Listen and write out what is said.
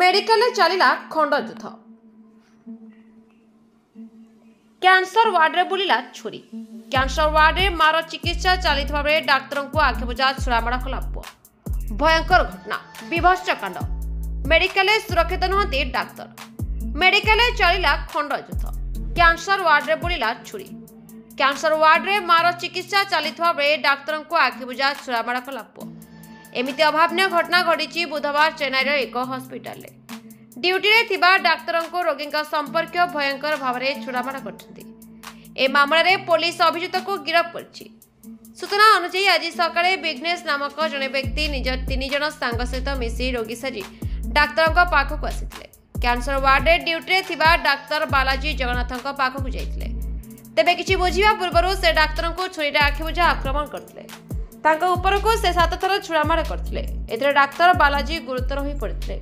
Medical चलिला खंडयुद्ध। Cancer ward में बुलिला छुरी। Cancer ward में मार चिकित्सा चलता बेले डाक्तर को आखिबुझा छुरामाड़ कला पुआ। भयंकर घटना, विभत्स कांड। मेडिकल सुरक्षित नुहति डाक्तर। मेडिकल चलिला खंडयुद्ध। कैंसर वार्ड में बुलिला छुरी। कैंसर वार्ड में मार चिकित्सा चलता बेले डाक्तर को आखिबुझा छुरामाड़ कला पुआ। एमिति अभावनीय घटना घटी बुधवार चेन्नईर एक हस्पिटाल। ड्यूटी रे थिबा डाक्तर को रोगी संपर्क भयंकर भाव में छुरामाड़ कर मामलें पुलिस अभियुक्त को गिरफ्त कर। सूचना अनुसार आज सकाळे विघ्नेश नामक जड़े व्यक्ति निज 3 जन सांग सहित मिसी रोगी साजी डाक्तर पाखक आसीथिले। कैंसर वार्ड ड्यूटी रे थिबा डाक्तर बालाजी जगन्नाथ पाखक जाइथिले। तेबे किछि बुझिबा पूर्व से डाक्तर को छुरी आखिबुझा आक्रमण करथिले। तांका ऊपर को से 7 थर छुरामाड़ करथिले। एथिरे डाक्तर बालाजी गुरुतर होई पड़िथिले।